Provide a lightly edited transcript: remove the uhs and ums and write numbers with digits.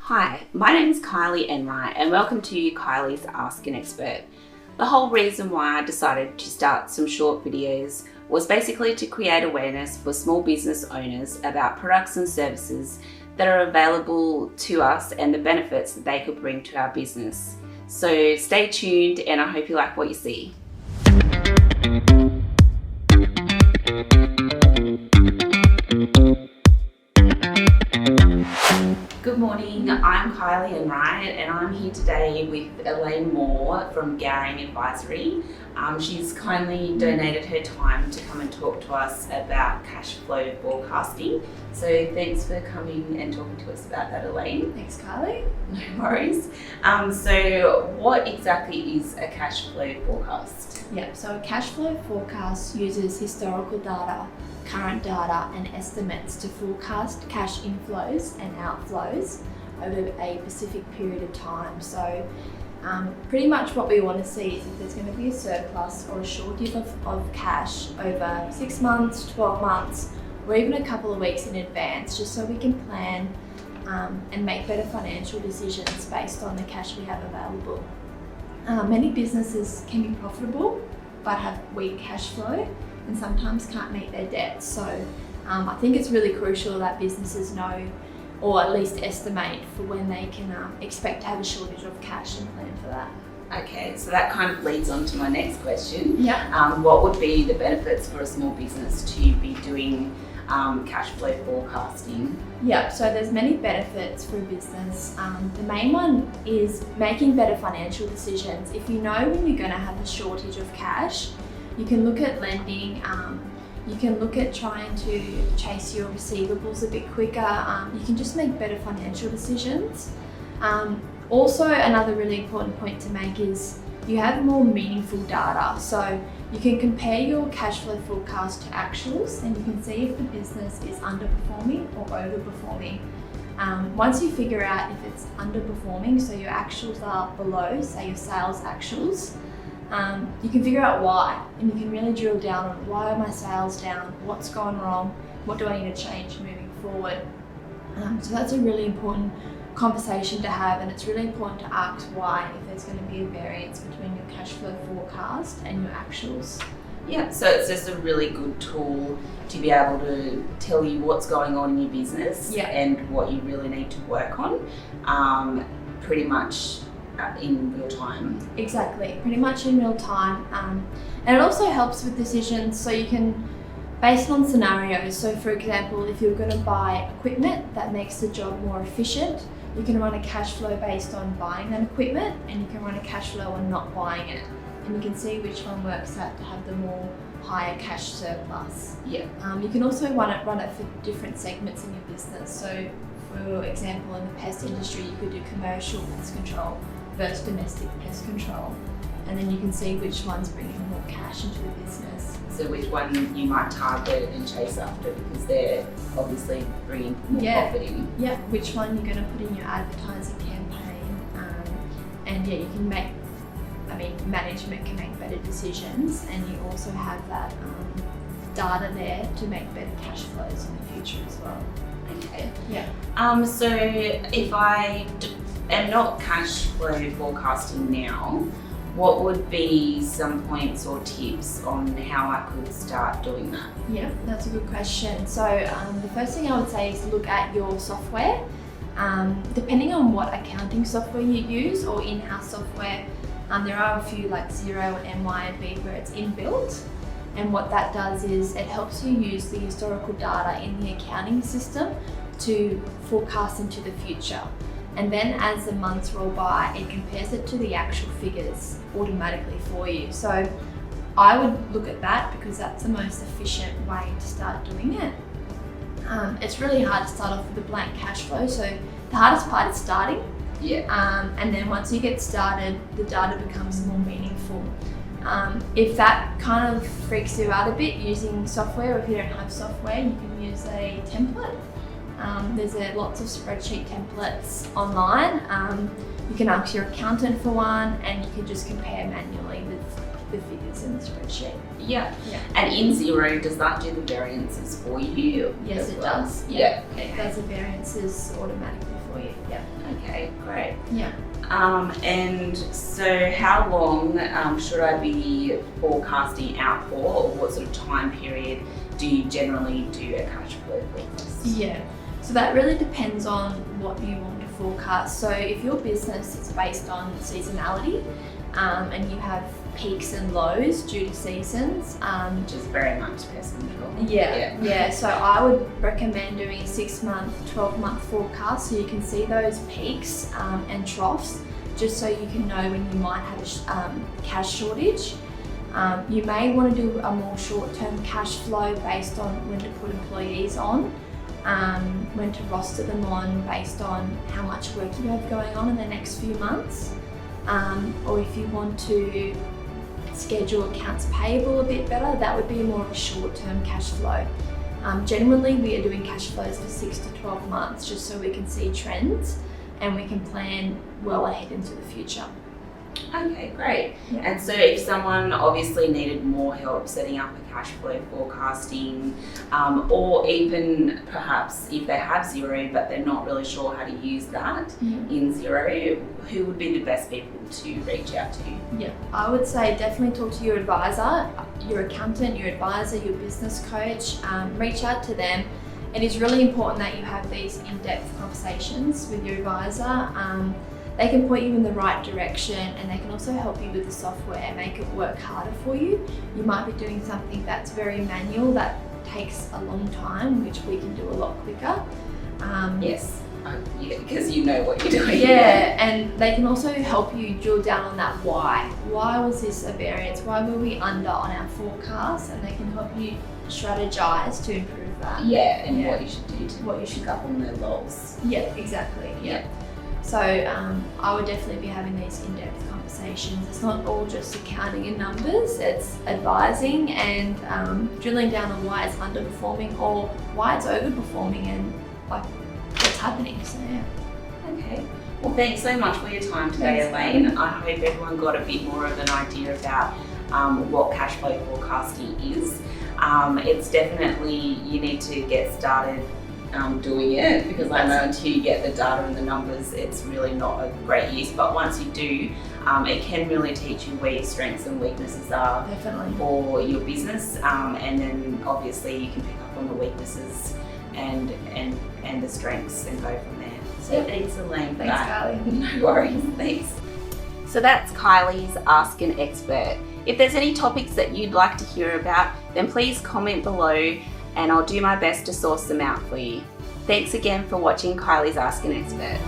Hi, my name is Kylie Enright and welcome to Kylie's Ask an Expert. The whole reason why I decided to start some short videos was basically to create awareness for small business owners about products and services that are available to us and the benefits that they could bring to our business. So stay tuned and I hope you like what you see. Good morning, I'm Kylie Enright and I'm here today with Alane Moore from Gowring Advisory. She's kindly donated her time to come and talk to us about cash flow forecasting. So thanks for coming and talking to us about that, Alane. Thanks, Kylie. No worries. So what exactly is a cash flow forecast? Yeah, so a cash flow forecast uses historical data, current data and estimates to forecast cash inflows and outflows over a specific period of time. So pretty much what we want to see is if there's going to be a surplus or a shortage of cash over 6 months, 12 months, or even a couple of weeks in advance, just so we can plan and make better financial decisions based on the cash we have available. Many businesses can be profitable but have weak cash flow and sometimes can't meet their debts. So I think it's really crucial that businesses know or at least estimate for when they can expect to have a shortage of cash and plan for that. Okay, so that kind of leads on to my next question. Yeah. What would be the benefits for a small business to be doing cash flow forecasting? Yeah, so there's many benefits for a business. The main one is making better financial decisions. If you know when you're going to have a shortage of cash, you can look at lending. You can look at trying to chase your receivables a bit quicker. You can just make better financial decisions. Also, another really important point to make is you have more meaningful data. So you can compare your cash flow forecast to actuals and you can see if the business is underperforming or overperforming. Once you figure out if it's underperforming, so your actuals are below, say your sales actuals, you can figure out why, and you can really drill down on why are my sales down, what's gone wrong, what do I need to change moving forward. So that's a really important conversation to have, and it's really important to ask why if there's going to be a variance between your cash flow forecast and your actuals. Yeah, so it's just a really good tool to be able to tell you what's going on in your business and what you really need to work on, pretty much in real time. Exactly, pretty much in real time. And it also helps with decisions, so you can, based on scenarios, so for example, if you're going to buy equipment that makes the job more efficient, you can run a cash flow based on buying that equipment, and you can run a cash flow on not buying it. And you can see which one works out to have the more higher cash surplus. Yeah. You can also run it for different segments in your business. So for example, in the pest industry, you could do commercial pest control versus domestic pest control. And then you can see which one's bringing more cash into the business. So which one you might target and chase after because they're obviously bringing more profit in. Yeah, which one you're going to put in your advertising campaign. And yeah, you can make, management can make better decisions, and you also have that data there to make better cash flows in the future as well. Okay. Yeah. So if I am not cash flow forecasting now, what would be some points or tips on how I could start doing that? Yeah, that's a good question. So the first thing I would say is look at your software. Depending on what accounting software you use or in-house software, there are a few like Xero and MYOB where it's inbuilt. And what that does is it helps you use the historical data in the accounting system to forecast into the future. And then as the months roll by, it compares it to the actual figures automatically for you. So I would look at that because that's the most efficient way to start doing it. It's really hard to start off with a blank cash flow. So the hardest part is starting. Yeah. And then once you get started, the data becomes more meaningful. If that kind of freaks you out a bit using software, or if you don't have software, you can use a template. There's lots of spreadsheet templates online. You can ask your accountant for one, and you can just compare manually with the figures in the spreadsheet. Yeah. And in Xero, does that do the variances for you? Yes, it does. Yeah. It does the variances automatically for you. Yeah. Okay. Yeah. And so how long should I be forecasting out for, or what sort of time period do you generally do a cash flow forecast? Yeah. So that really depends on what you want to forecast. So if your business is based on seasonality, and you have peaks and lows due to seasons, which is very much pest control. Yeah. So I would recommend doing a 6-month, 12-month forecast so you can see those peaks and troughs, just so you can know when you might have a cash shortage. You may want to do a more short-term cash flow based on when to put employees on, when to roster them on based on how much work you have going on in the next few months. Or if you want to schedule accounts payable a bit better, that would be more of a short-term cash flow. Generally, we are doing cash flows for 6 to 12 months just so we can see trends and we can plan well ahead into the future. Okay, great. Yeah. And so if someone obviously needed more help setting up a cash flow forecasting, or even perhaps if they have Xero but they're not really sure how to use that in Xero, who would be the best people to reach out to? Yeah, I would say definitely talk to your advisor, your accountant, your advisor, your business coach. Reach out to them. It is really important that you have these in-depth conversations with your advisor. They can point you in the right direction, and they can also help you with the software, make it work harder for you. You might be doing something that's very manual that takes a long time, which we can do a lot quicker. Yes, because you know what you're doing. Yeah, and they can also help you drill down on that why. Why was this a variance? Why were we under on our forecast? And they can help you strategize to improve that. Yeah, and what you should do to pick up on the lows. Yeah, exactly. Yeah. So I would definitely be having these in-depth conversations. It's not all just accounting and numbers, it's advising and drilling down on why it's underperforming or why it's overperforming and like what's happening. So yeah. Okay. Well, thanks so much for your time today, Alane. I hope everyone got a bit more of an idea about what cash flow forecasting is. It's definitely, you need to get started doing it, because I know until you get the data and the numbers, it's really not a great use. But once you do, it can really teach you where your strengths and weaknesses are for your business, and then obviously you can pick up on the weaknesses and the strengths and go from there. So thanks, Alane, for that. Thanks, Kylie. No worries, thanks. So that's Kylie's Ask an Expert. If there's any topics that you'd like to hear about, then please comment below and I'll do my best to source them out for you. Thanks again for watching Kylie's Ask an Expert.